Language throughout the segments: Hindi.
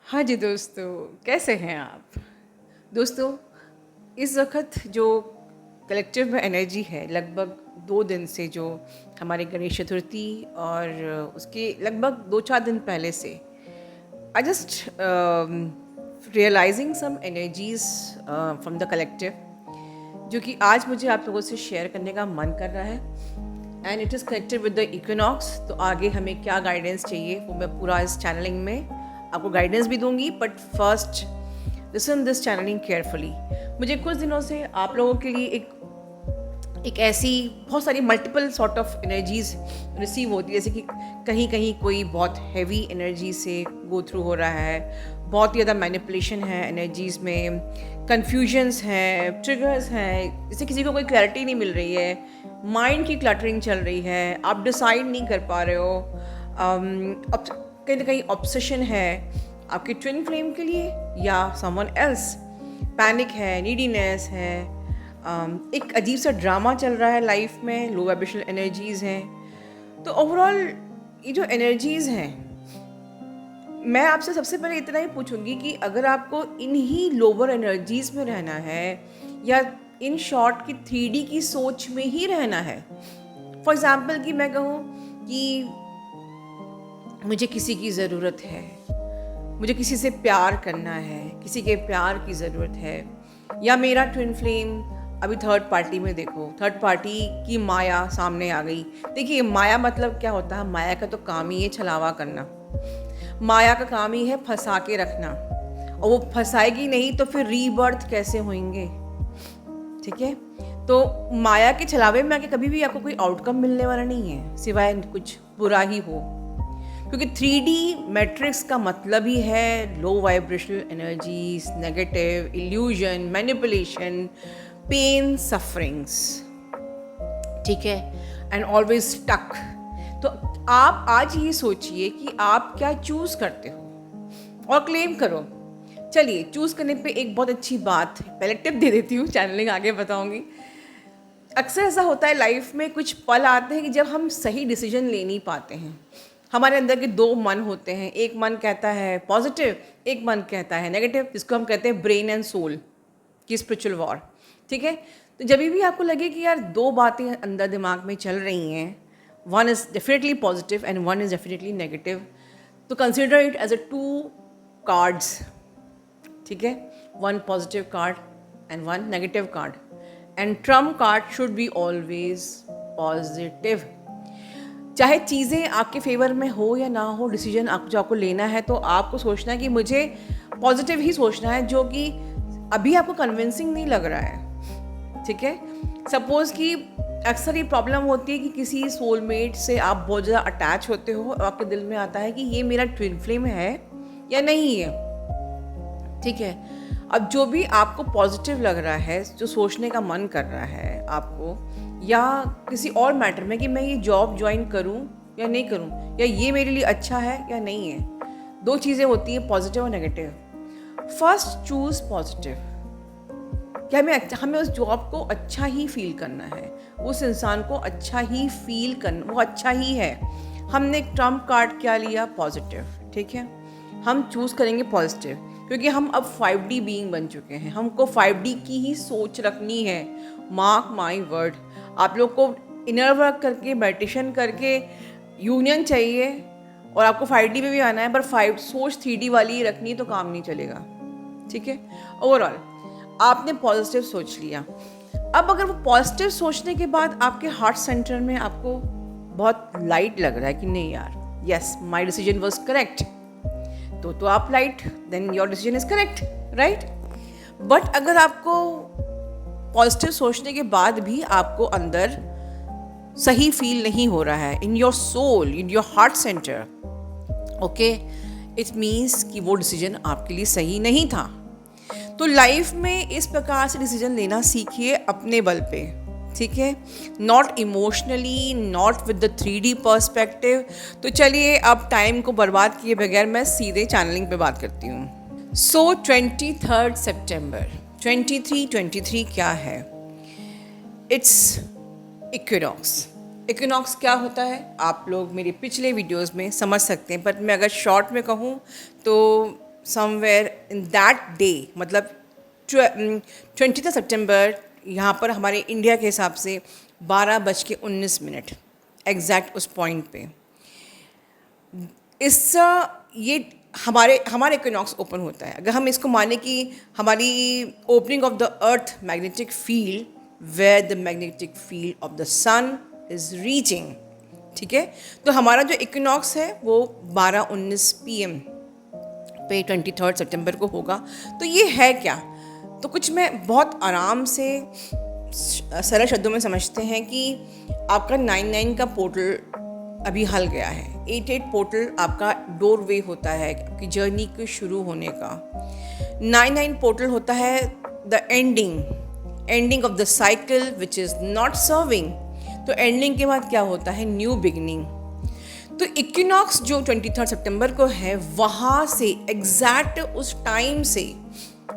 हाँ जी दोस्तों, कैसे हैं आप? दोस्तों, इस वक़्त जो कलेक्टिव में एनर्जी है, लगभग 2 दिन से जो हमारे गणेश चतुर्थी और उसके लगभग 2-4 दिन पहले से I just realizing some energies from the collective, जो कि आज मुझे आप लोगों से शेयर करने का मन कर रहा है। And it is connected with the equinox. तो आगे हमें क्या गाइडेंस चाहिए वो मैं पूरा इस चैनलिंग में आपको गाइडेंस भी दूंगी, but first listen this channeling carefully. मुझे कुछ दिनों से आप लोगों के लिए एक ऐसी बहुत सारी multiple sort of energies receive होती है, जैसे कि कहीं कहीं कोई बहुत हैवी एनर्जी से गो थ्रू हो रहा है, बहुत ज़्यादा मैनिपुलेशन है एनर्जीज़ में, कन्फ्यूजन्स हैं, ट्रिगर्स हैं, जैसे किसी को कोई क्लैरिटी नहीं मिल रही है, माइंड की क्लटरिंग चल रही है, आप डिसाइड नहीं कर पा रहे हो, कहीं ना कहीं ऑब्सेशन है आपके ट्विन फ्लेम के लिए या समवन एल्स, पैनिक है, नीडीनेस है, एक अजीब सा ड्रामा चल रहा है लाइफ में, लो वाइब्रेशनल एनर्जीज़ हैं। तो ओवरऑल ये जो एनर्जीज़ हैं, मैं आपसे सबसे पहले इतना ही पूछूंगी कि अगर आपको इन्हीं लोअर एनर्जीज़ में रहना है या इन शॉर्ट की 3D की सोच में ही रहना है, फॉर एग्ज़ाम्पल कि मैं कहूँ कि मुझे किसी की ज़रूरत है, मुझे किसी से प्यार करना है, किसी के प्यार की ज़रूरत है, या मेरा ट्विन फ्लेम अभी थर्ड पार्टी में, देखो थर्ड पार्टी की माया सामने आ गई। देखिए माया मतलब क्या होता है? माया का तो काम ही है छलावा करना, माया का काम ही है फंसा के रखना, और वो फंसाएगी नहीं तो फिर रीबर्थ कैसे होंगे? ठीक है, तो माया के छलावे में आके कभी भी आपको कोई आउटकम मिलने वाला नहीं है सिवाय कुछ बुरा ही हो, क्योंकि 3D मैट्रिक्स का मतलब ही है low vibrational energies, negative, illusion, manipulation, pain, sufferings. ठीक है, एंड ऑलवेज स्टक। तो आप आज ये सोचिए कि आप क्या चूज करते हो और क्लेम करो। चलिए, चूज करने पे एक बहुत अच्छी बात है, पहले टिप दे देती हूँ, चैनलिंग आगे बताऊंगी। अक्सर ऐसा होता है लाइफ में, कुछ पल आते हैं कि जब हम सही डिसीजन ले नहीं पाते हैं। हमारे अंदर के 2 मन होते हैं, एक मन कहता है पॉजिटिव, एक मन कहता है नेगेटिव, जिसको हम कहते हैं ब्रेन एंड सोल की स्पिरिचुअल वॉर। ठीक है, तो जब भी आपको लगे कि यार 2 बातें अंदर दिमाग में चल रही हैं, one is definitely positive and one is definitely negative, तो consider it as a 2 cards. ठीक है, one positive card and one negative card, and trump card should be always positive. चाहे चीज़ें आपके फेवर में हो या ना हो, डिसीजन जो आपको लेना है, तो आपको सोचना है कि मुझे पॉजिटिव ही सोचना है, जो कि अभी आपको कन्विंसिंग नहीं लग रहा है। ठीक है, सपोज़ कि अक्सर ये प्रॉब्लम होती है कि किसी सोलमेट से आप बहुत ज़्यादा अटैच होते हो और आपके दिल में आता है कि ये मेरा ट्विन फ्लेम है या नहीं है। ठीक है, अब जो भी आपको पॉजिटिव लग रहा है, जो सोचने का मन कर रहा है आपको, या किसी और मैटर में कि मैं ये जॉब ज्वाइन करूं या नहीं करूं, या ये मेरे लिए अच्छा है या नहीं है, 2 चीज़ें होती हैं, पॉजिटिव और नेगेटिव। फर्स्ट चूज पॉजिटिव, कि हमें उस जॉब को अच्छा ही फील करना है, उस इंसान को अच्छा ही फील करना, वो अच्छा ही है। हमने एक ट्रम्प कार्ड क्या लिया? पॉजिटिव। ठीक है, हम चूज़ करेंगे पॉजिटिव, क्योंकि हम अब 5D बीइंग बन चुके हैं, हमको 5D की ही सोच रखनी है। मार्क माई वर्ड, आप लोग को इनर वर्क करके, मेडिटेशन करके यूनियन चाहिए और आपको 5D में भी आना है, पर सोच 3D वाली ही रखनी है, तो काम नहीं चलेगा। ठीक है, ओवरऑल आपने पॉजिटिव सोच लिया। अब अगर वो पॉजिटिव सोचने के बाद आपके हार्ट सेंटर में आपको बहुत लाइट लग रहा है कि नहीं यार, yes my decision was correct, तो आप light, then your decision is correct, right. But अगर आपको पॉजिटिव सोचने के बाद भी आपको अंदर सही फील नहीं हो रहा है, in your soul, in your heart center, okay, it means कि वो डिसीजन आपके लिए सही नहीं था। तो लाइफ में इस प्रकार से डिसीजन लेना सीखिए अपने बल पे। ठीक है, not emotionally, not with the 3D perspective. तो चलिए, अब टाइम को बर्बाद किए बगैर मैं सीधे चैनलिंग पे बात करती हूँ। सो 23 सितंबर 23 क्या है? It's equinox. इक्विनॉक्स क्या होता है आप लोग मेरे पिछले वीडियोस में समझ सकते हैं, पर मैं अगर शॉर्ट में कहूँ तो समवेयर इन दैट डे, मतलब 20 सितंबर, यहाँ पर हमारे इंडिया के हिसाब से 12:19 एग्जैक्ट उस पॉइंट पे इस ये हमारे इक्विनॉक्स ओपन होता है। अगर हम इसको माने कि हमारी opening of the earth magnetic field where the magnetic field of the sun is reaching, ठीक है, तो हमारा जो इक्विनॉक्स है वो 12:19 PM पे 23 सितंबर को होगा। तो ये है क्या, तो कुछ मैं बहुत आराम से सरल शब्दों में समझते हैं कि आपका 99 का पोर्टल अभी हल गया है। 88 पोर्टल आपका डोरवे होता है आपकी जर्नी के शुरू होने का। 99 पोर्टल होता है the ending of the cycle which is not serving. तो एंडिंग के बाद क्या होता है, न्यू बिगनिंग। तो इक्विनॉक्स जो 23 सितंबर को है, वहाँ से एग्जैक्ट उस टाइम से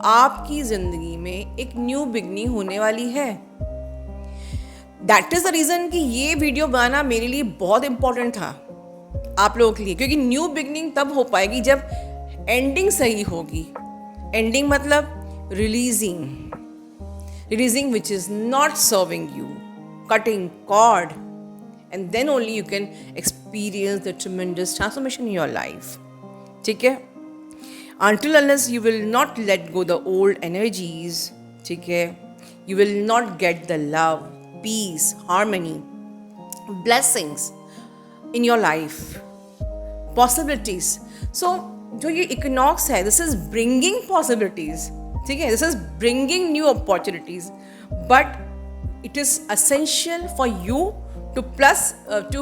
आपकी ज़िंदगी में एक न्यू बिगनिंग होने वाली है। दैट इज़ द रीज़न कि ये वीडियो बनाना मेरे लिए बहुत इम्पोर्टेंट था आप लोगों के लिए, क्योंकि न्यू बिगनिंग तब हो पाएगी जब एंडिंग सही होगी। एंडिंग मतलब releasing which is not serving you, cutting cord, and then only you can experience the tremendous transformation in your life. ठीक है, until unless you will not let go the old energies, ठीक है, you will not get the love, peace, harmony, blessings in your life, possibilities. So जो ये इक्विनॉक्स है, this is bringing possibilities, ठीक है, this is bringing new opportunities, but it is essential for you to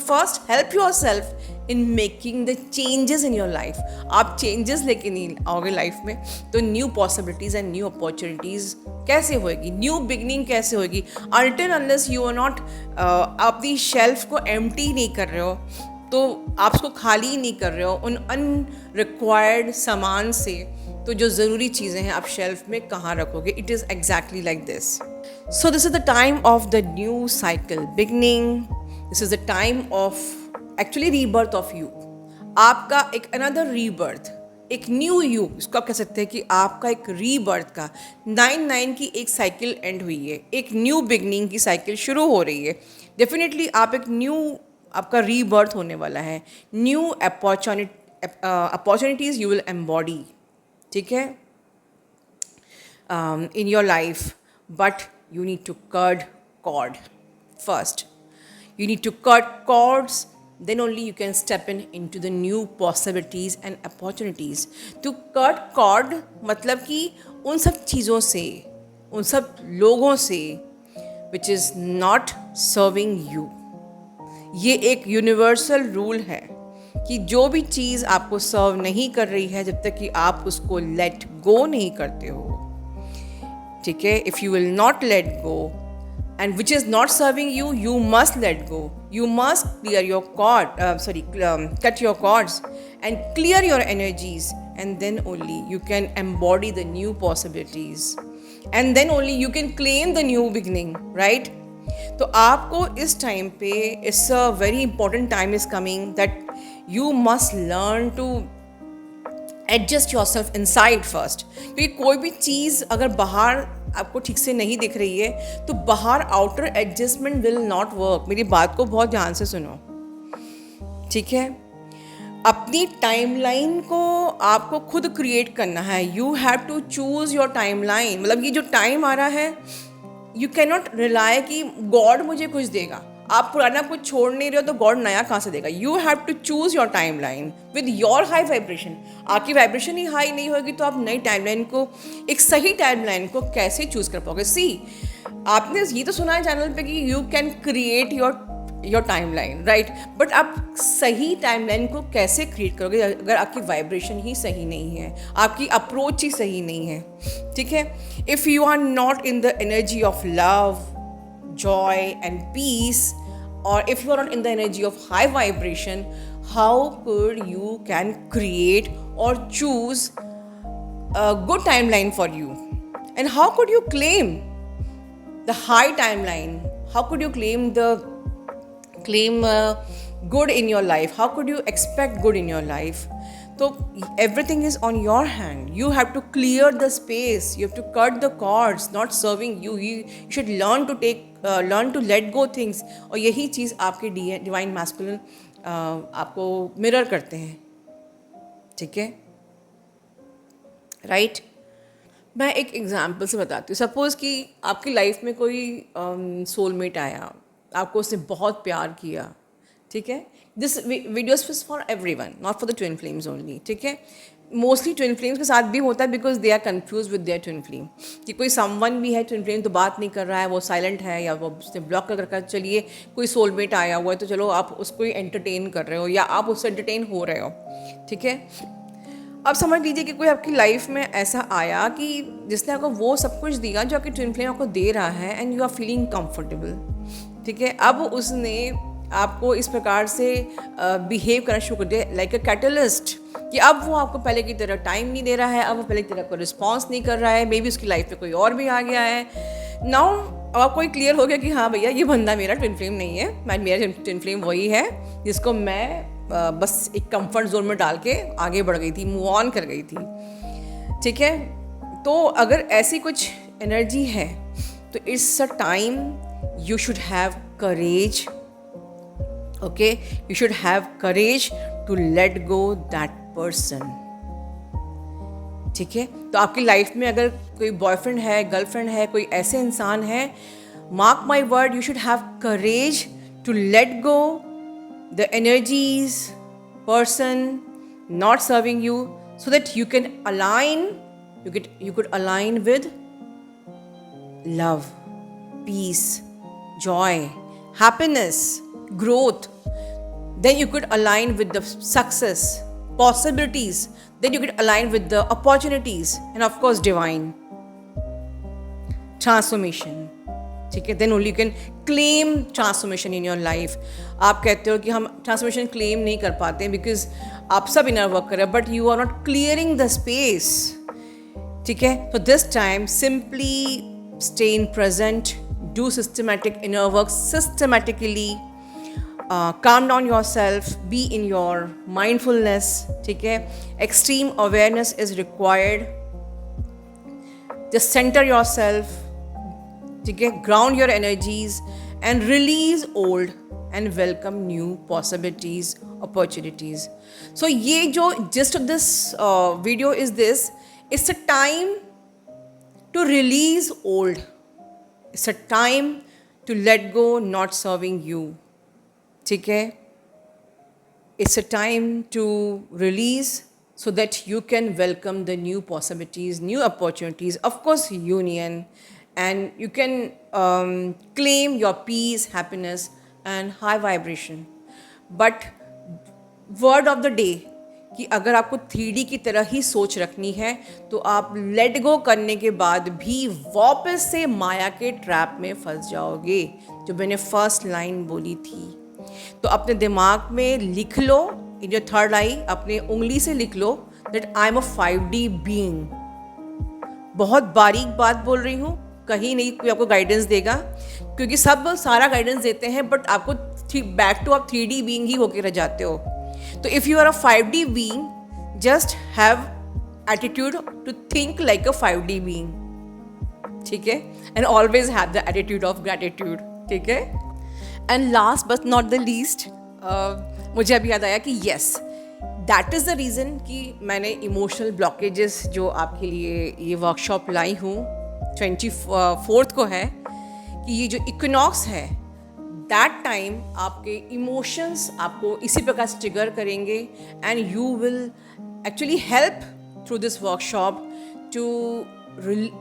first help yourself in making the changes in your life. आप changes लेके नहीं आओगे लाइफ में, तो new possibilities and new opportunities कैसे होएगी, new beginning कैसे होएगी, until unless you are not अपनी shelf को empty नहीं कर रहे हो, तो आप उसको खाली नहीं कर रहे हो उन अनरिक्वायर्ड सामान से, तो जो ज़रूरी चीज़ें हैं आप शेल्फ में कहाँ रखोगे। It is exactly like this. So this is the time of the new cycle beginning, this is the time of actually rebirth of you. आपका एक अनदर रीबर्थ, एक न्यू यू, इसको आप कह सकते हैं कि आपका एक रीबर्थ का 9 की एक साइकिल एंड हुई है, एक न्यू बिगनिंग की साइकिल शुरू हो रही है। डेफिनेटली आप एक न्यू, आपका रीबर्थ होने वाला है, new opportunities you will embody, ठीक है, in your life, but you need to cut cord first, you need to cut cords, then only you can step into the new possibilities and opportunities. To cut cord मतलब कि उन सब चीज़ों से, उन सब लोगों से which is not serving you. ये एक यूनिवर्सल रूल है कि जो भी चीज़ आपको सर्व नहीं कर रही है, जब तक कि आप उसको लेट गो नहीं करते हो, ठीक है, if you will not let go and which is not serving you, you must let go. You must clear your cut your cords and clear your energies, and then only you can embody the new possibilities, and then only you can claim the new beginning, right? तो आपको इस टाइम पे, it's a very important time is coming that you must learn to adjust yourself inside first. क्योंकि कोई भी चीज़ अगर बाहर आपको ठीक से नहीं दिख रही है, तो बाहर outer adjustment will not work. मेरी बात को बहुत ध्यान से सुनो, ठीक है। अपनी टाइमलाइन को आपको खुद क्रिएट करना है। You have to choose your timeline. मतलब ये जो टाइम आ रहा है, यू कैन नॉट रिलाय कि गॉड मुझे कुछ देगा। आप पुराना कुछ छोड़ नहीं रहे हो तो गॉड नया कहाँ से देगा। You have to choose your time line with your high vibration. आपकी वाइब्रेशन ही हाई नहीं होगी तो आप नई टाइम लाइन को, एक सही टाइम लाइन को कैसे चूज़ कर पाओगे। सी, आपने ये तो सुना है चैनल पे कि you can create your time line, right, but आप सही टाइम लाइन को कैसे क्रिएट करोगे अगर आपकी वाइब्रेशन ही सही नहीं है, आपकी अप्रोच ही सही नहीं है, ठीक है। If you are not in the energy of love, joy and peace, or if you are not in the energy of high vibration, how could you can create or choose a good timeline for you? And how could you claim the high timeline? How could you claim good in your life? How could you expect good in your life? तो everything is on your hand. You have to clear the space. You have to cut the cords. Not serving you. You should learn to let go things. और यही चीज़ आपके डिवाइन मैस्कुलिन आपको मिरर करते हैं. ठीक है, राइट? मैं एक एग्जाम्पल से बताती हूँ. सपोज़ कि आपकी लाइफ में कोई सोलमेट आया, आपको उसने बहुत प्यार किया. ठीक है, this videos is for everyone, not for the twin flames only. ठीक है, मोस्टली ट्विन फ्लेम्स के साथ भी होता है because they are confuse with their twin flame. कि कोई समवन भी है ट्विन फ्लेम तो बात नहीं कर रहा है, वो साइलेंट है या वो उसने ब्लॉक कर रखा है. चलिए कोई सोलमेट आया हुआ है तो चलो आप उसको ही एंटरटेन कर रहे हो या आप उससे एंटरटेन हो रहे हो. ठीक है, अब समझ लीजिए कि कोई आपकी लाइफ में ऐसा आया कि जिसने आपको वो सब कुछ दिया जो आपकी ट्विन फ्लेम आपको दे रहा है and you are feeling comfortable. ठीक है, अब उसने आपको इस प्रकार से बिहेव करना शुरू कर दिया लाइक अ कैटलिस्ट कि अब वो आपको पहले की तरह टाइम नहीं दे रहा है, अब वो पहले की तरह कोई रिस्पॉन्स नहीं कर रहा है. मे बी उसकी लाइफ में कोई और भी आ गया है. नाउ अब आपको ये क्लियर हो गया कि हाँ भैया ये बंदा मेरा ट्विन फ्लेम नहीं है, मेरा ट्विन फ्लेम वही है जिसको मैं बस एक कंफर्ट जोन में डाल के आगे बढ़ गई थी, मूव ऑन कर गई थी. ठीक है, तो अगर ऐसी कुछ एनर्जी है तो it's a time you should have courage. Okay, you should have courage to let go that person. ठीक है, तो आपकी लाइफ में अगर कोई बॉयफ्रेंड है, गर्लफ्रेंड है, कोई ऐसे इंसान है, mark my word, you should have courage to let go the energies, person not serving you, so that you can align, you could align with love, peace, joy, happiness, growth. Then you could align with the success, possibilities. Then you could align with the opportunities and of course divine transformation. ठीक है, then only you can claim transformation in your life. आप कहते हो कि हम transformation claim नहीं कर पाते हैं because आप सब inner work कर रहे हो, but you are not clearing the space. ठीक है, so this time simply stay in present, do systematic inner work systematically. Calm down yourself, be in your mindfulness. ठीक है, extreme awareness is required. Just center yourself. ठीक है, ground your energies and release old and welcome new possibilities, opportunities. So ये जो gist of this video is this: it's a time to release old. It's a time to let go not serving you. ठीक है, it's a time to release so that you can welcome the new possibilities, new opportunities, of course union, and you can claim your peace, happiness and high vibration. But word of the day कि अगर आपको 3D की तरह ही सोच रखनी है तो आप लेट गो करने के बाद भी वापस से माया के ट्रैप में फंस जाओगे, जो मैंने फर्स्ट लाइन बोली थी. तो अपने दिमाग में लिख लो, इन योर थर्ड आई, अपने उंगली से लिख लो that I am a 5D being. बहुत बारीक बात बोल रही हूँ, कहीं नहीं कोई आपको गाइडेंस देगा क्योंकि सब सारा गाइडेंस देते हैं बट आपको बैक टू आप 3D बीइंग ही होके रह जाते हो. तो if you are a 5D being, just have attitude to think like a 5D being. ठीक है, and always have the attitude of gratitude. ठीक है, and last but not the least, मुझे अभी याद आया कि yes, that is the reason कि मैंने इमोशनल ब्लॉकेजेस जो आपके लिए ये वर्कशॉप लाई हूँ 24 को है, कि ये जो इक्विनॉक्स है दैट टाइम आपके इमोशंस आपको इसी प्रकार से ट्रिगर करेंगे and you will actually help through this workshop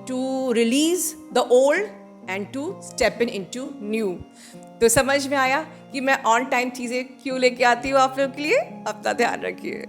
to release the old and to step into new. तो समझ में आया कि मैं ऑन टाइम चीज़ें क्यों लेके आती हूँ आप लोगों के लिए. अपना ध्यान रखिए.